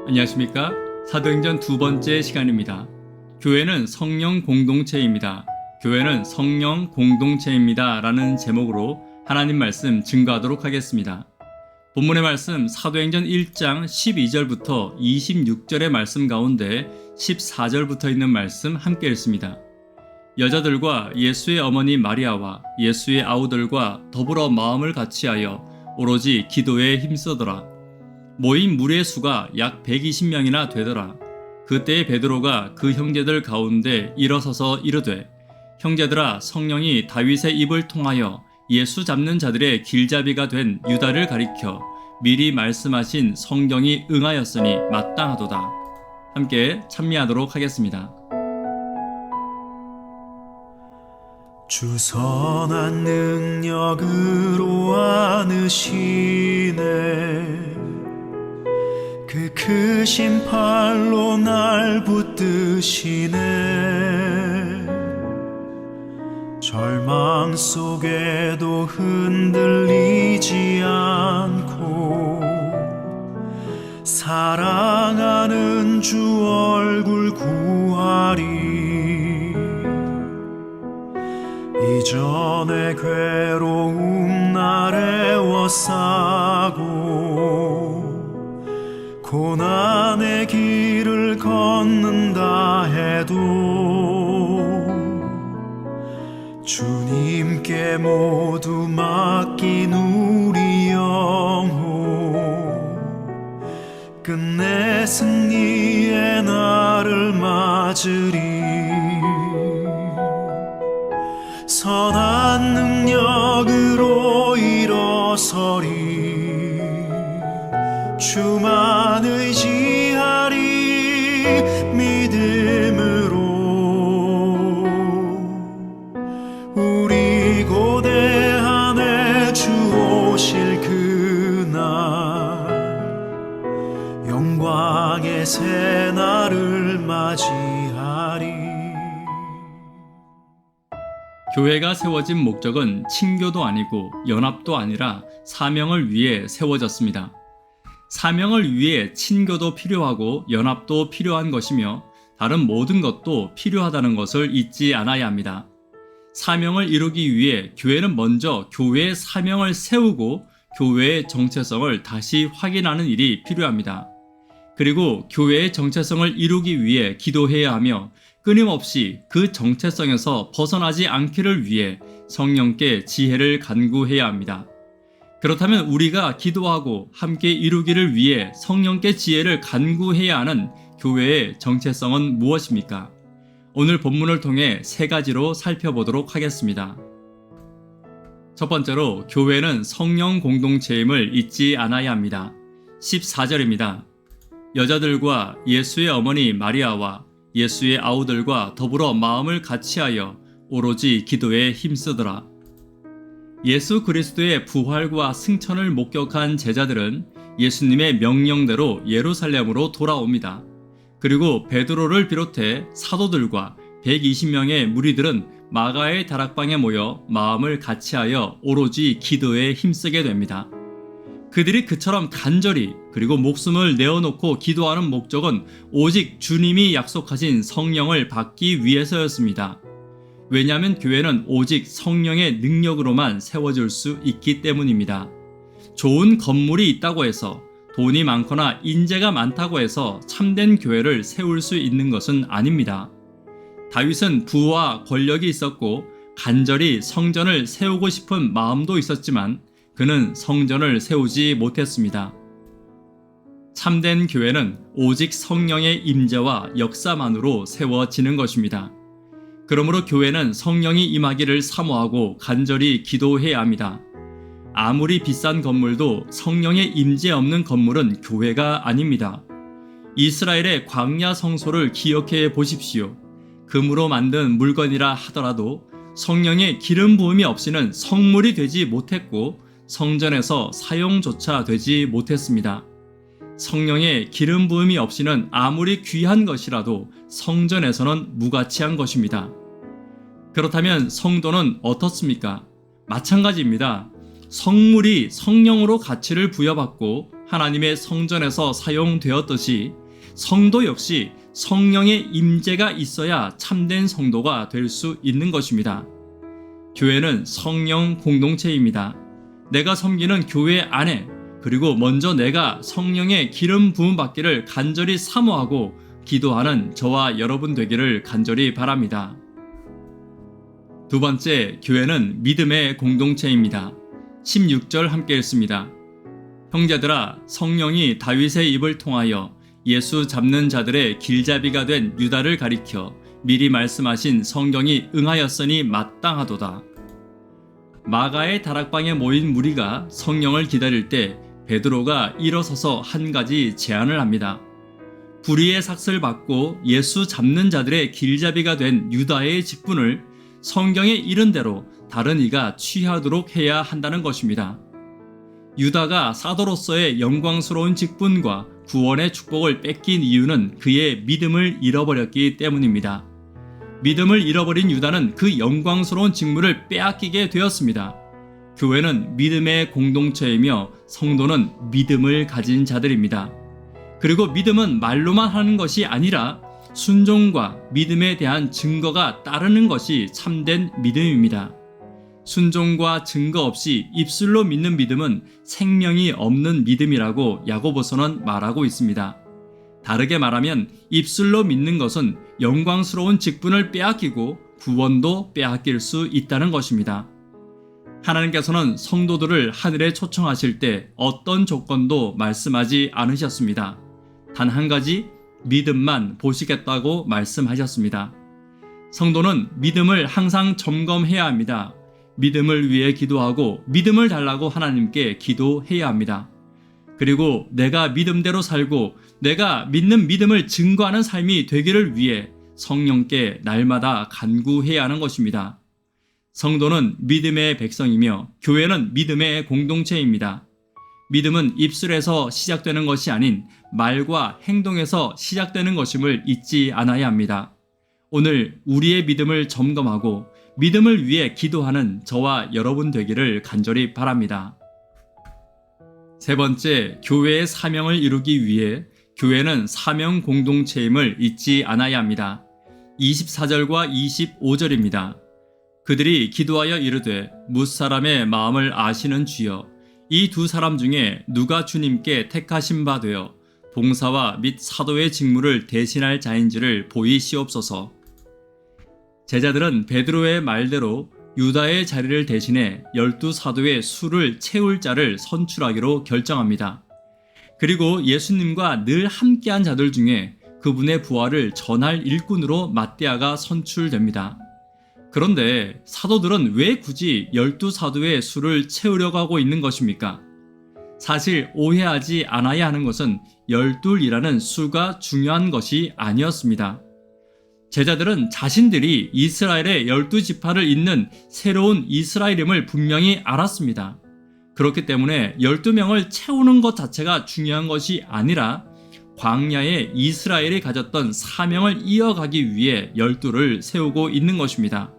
안녕하십니까? 사도행전 두 번째 시간입니다. 교회는 성령 공동체입니다. 교회는 성령 공동체입니다. 라는 제목으로 하나님 말씀 증거하도록 하겠습니다. 본문의 말씀 사도행전 1장 12절부터 26절의 말씀 가운데 14절부터 있는 말씀 함께 읽습니다. 여자들과 예수의 어머니 마리아와 예수의 아우들과 더불어 마음을 같이하여 오로지 기도에 힘쓰더라. 모인 무리의 수가 약 120명이나 되더라. 그때에 베드로가 그 형제들 가운데 일어서서 이르되, 형제들아, 성령이 다윗의 입을 통하여 예수 잡는 자들의 길잡이가 된 유다를 가리켜 미리 말씀하신 성경이 응하였으니 마땅하도다. 함께 찬미하도록 하겠습니다. 주 선한 능력으로 안으시네. 그 크신 팔로 날 붙드시네. 절망 속에도 흔들리지 않고 사랑하는 주 얼굴 구하리. 이전의 괴로움 날 애워싸고 고난의 길을 걷는다 해도 주님께 모두 맡긴 우리 영혼 끝내 승리의 날을 맞으리. 선한 능력으로 일어서리. 주만 의지하리. 믿음으로 우리 고대 안에 주 오실 그날 영광의 새 날을 맞이하리. 교회가 세워진 목적은 친교도 아니고 연합도 아니라 사명을 위해 세워졌습니다. 사명을 위해 친교도 필요하고 연합도 필요한 것이며 다른 모든 것도 필요하다는 것을 잊지 않아야 합니다. 사명을 이루기 위해 교회는 먼저 교회의 사명을 세우고 교회의 정체성을 다시 확인하는 일이 필요합니다. 그리고 교회의 정체성을 이루기 위해 기도해야 하며 끊임없이 그 정체성에서 벗어나지 않기를 위해 성령께 지혜를 간구해야 합니다. 그렇다면 우리가 기도하고 함께 이루기를 위해 성령께 지혜를 간구해야 하는 교회의 정체성은 무엇입니까? 오늘 본문을 통해 세 가지로 살펴보도록 하겠습니다. 첫 번째로 교회는 성령 공동체임을 잊지 않아야 합니다. 14절입니다. 여자들과 예수의 어머니 마리아와 예수의 아우들과 더불어 마음을 같이하여 오로지 기도에 힘쓰더라. 예수 그리스도의 부활과 승천을 목격한 제자들은 예수님의 명령대로 예루살렘으로 돌아옵니다. 그리고 베드로를 비롯해 사도들과 120명의 무리들은 마가의 다락방에 모여 마음을 같이하여 오로지 기도에 힘쓰게 됩니다. 그들이 그처럼 간절히 그리고 목숨을 내어놓고 기도하는 목적은 오직 주님이 약속하신 성령을 받기 위해서였습니다. 왜냐하면 교회는 오직 성령의 능력으로만 세워질 수 있기 때문입니다. 좋은 건물이 있다고 해서 돈이 많거나 인재가 많다고 해서 참된 교회를 세울 수 있는 것은 아닙니다. 다윗은 부와 권력이 있었고 간절히 성전을 세우고 싶은 마음도 있었지만 그는 성전을 세우지 못했습니다. 참된 교회는 오직 성령의 임재와 역사만으로 세워지는 것입니다. 그러므로 교회는 성령이 임하기를 사모하고 간절히 기도해야 합니다. 아무리 비싼 건물도 성령의 임재 없는 건물은 교회가 아닙니다. 이스라엘의 광야 성소를 기억해 보십시오. 금으로 만든 물건이라 하더라도 성령의 기름 부음이 없이는 성물이 되지 못했고 성전에서 사용조차 되지 못했습니다. 성령의 기름 부음이 없이는 아무리 귀한 것이라도 성전에서는 무가치한 것입니다. 그렇다면 성도는 어떻습니까? 마찬가지입니다. 성물이 성령으로 가치를 부여받고 하나님의 성전에서 사용되었듯이 성도 역시 성령의 임재가 있어야 참된 성도가 될 수 있는 것입니다. 교회는 성령 공동체입니다. 내가 섬기는 교회 안에 그리고 먼저 내가 성령의 기름 부음 받기를 간절히 사모하고 기도하는 저와 여러분 되기를 간절히 바랍니다. 두 번째, 교회는 믿음의 공동체입니다. 16절 함께 읽습니다. 형제들아, 성령이 다윗의 입을 통하여 예수 잡는 자들의 길잡이가 된 유다를 가리켜 미리 말씀하신 성경이 응하였으니 마땅하도다. 마가의 다락방에 모인 무리가 성령을 기다릴 때 베드로가 일어서서 한 가지 제안을 합니다. 불의의 삭슬 받고 예수 잡는 자들의 길잡이가 된 유다의 직분을 성경에 이른 대로 다른 이가 취하도록 해야 한다는 것입니다. 유다가 사도로서의 영광스러운 직분과 구원의 축복을 뺏긴 이유는 그의 믿음을 잃어버렸기 때문입니다. 믿음을 잃어버린 유다는 그 영광스러운 직무를 빼앗기게 되었습니다. 교회는 믿음의 공동체이며 성도는 믿음을 가진 자들입니다. 그리고 믿음은 말로만 하는 것이 아니라 순종과 믿음에 대한 증거가 따르는 것이 참된 믿음입니다. 순종과 증거 없이 입술로 믿는 믿음은 생명이 없는 믿음이라고 야고보서는 말하고 있습니다. 다르게 말하면 입술로 믿는 것은 영광스러운 직분을 빼앗기고 구원도 빼앗길 수 있다는 것입니다. 하나님께서는 성도들을 하늘에 초청하실 때 어떤 조건도 말씀하지 않으셨습니다. 단 한 가지, 믿음만 보시겠다고 말씀하셨습니다. 성도는 믿음을 항상 점검해야 합니다. 믿음을 위해 기도하고 믿음을 달라고 하나님께 기도해야 합니다. 그리고 내가 믿음대로 살고 내가 믿는 믿음을 증거하는 삶이 되기를 위해 성령께 날마다 간구해야 하는 것입니다. 성도는 믿음의 백성이며 교회는 믿음의 공동체입니다. 믿음은 입술에서 시작되는 것이 아닌 말과 행동에서 시작되는 것임을 잊지 않아야 합니다. 오늘 우리의 믿음을 점검하고 믿음을 위해 기도하는 저와 여러분 되기를 간절히 바랍니다. 세 번째, 교회의 사명을 이루기 위해 교회는 사명 공동체임을 잊지 않아야 합니다. 24절과 25절입니다. 그들이 기도하여 이르되 뭇사람의 마음을 아시는 주여, 이 두 사람 중에 누가 주님께 택하신 바 되어 봉사와 및 사도의 직무를 대신할 자인지를 보이시옵소서. 제자들은 베드로의 말대로 유다의 자리를 대신해 12사도의 수를 채울 자를 선출하기로 결정합니다. 그리고 예수님과 늘 함께한 자들 중에 그분의 부활을 전할 일꾼으로 ματ대아가 선출됩니다. 그런데 사도들은 왜 굳이 12사도의 수를 채우려고 하고 있는 것입니까? 사실 오해하지 않아야 하는 것은 12이라는 수가 중요한 것이 아니었습니다. 제자들은 자신들이 이스라엘의 12지파를 잇는 새로운 이스라엘임을 분명히 알았습니다. 그렇기 때문에 12명을 채우는 것 자체가 중요한 것이 아니라 광야에 이스라엘이 가졌던 사명을 이어가기 위해 12를 세우고 있는 것입니다.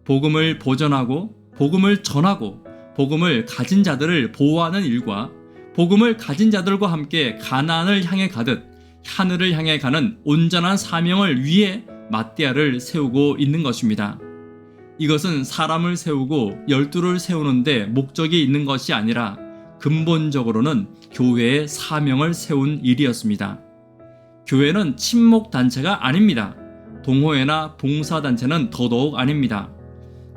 복음을 보전하고 복음을 전하고 복음을 가진 자들을 보호하는 일과 복음을 가진 자들과 함께 가나안을 향해 가듯 하늘을 향해 가는 온전한 사명을 위해 맏대아를 세우고 있는 것입니다. 이것은 사람을 세우고 12를 세우는데 목적이 있는 것이 아니라 근본적으로는 교회의 사명을 세운 일이었습니다. 교회는 친목단체가 아닙니다. 동호회나 봉사단체는 더더욱 아닙니다.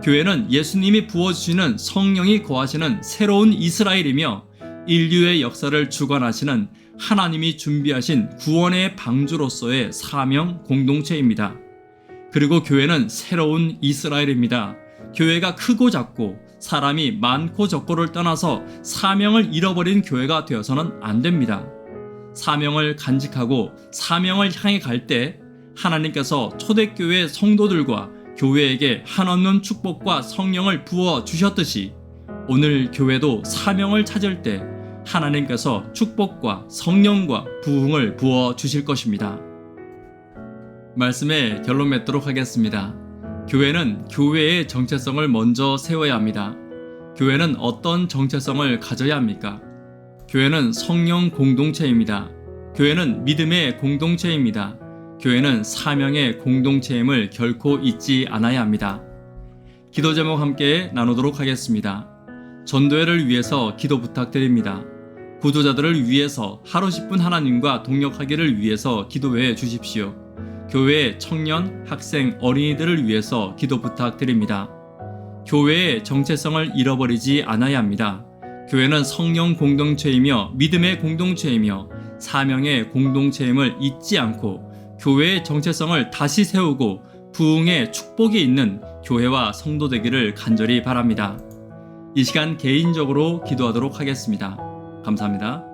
교회는 예수님이 부어주시는 성령이 거하시는 새로운 이스라엘이며 인류의 역사를 주관하시는 하나님이 준비하신 구원의 방주로서의 사명 공동체입니다. 그리고 교회는 새로운 이스라엘입니다. 교회가 크고 작고 사람이 많고 적고를 떠나서 사명을 잃어버린 교회가 되어서는 안 됩니다. 사명을 간직하고 사명을 향해 갈 때 하나님께서 초대교회 성도들과 교회에게 한없는 축복과 성령을 부어 주셨듯이 오늘 교회도 사명을 찾을 때 하나님께서 축복과 성령과 부흥을 부어 주실 것입니다. 말씀의 결론 맺도록 하겠습니다. 교회는 교회의 정체성을 먼저 세워야 합니다. 교회는 어떤 정체성을 가져야 합니까? 교회는 성령 공동체입니다. 교회는 믿음의 공동체입니다. 교회는 사명의 공동체임을 결코 잊지 않아야 합니다. 기도 제목 함께 나누도록 하겠습니다. 전도회를 위해서 기도 부탁드립니다. 구조자들을 위해서 하루 10분 하나님과 동역하기를 위해서 기도해 주십시오. 교회의 청년, 학생, 어린이들을 위해서 기도 부탁드립니다. 교회의 정체성을 잃어버리지 않아야 합니다. 교회는 성령 공동체이며 믿음의 공동체이며 사명의 공동체임을 잊지 않고 교회의 정체성을 다시 세우고 부흥의 축복이 있는 교회와 성도 되기를 간절히 바랍니다. 이 시간 개인적으로 기도하도록 하겠습니다. 감사합니다.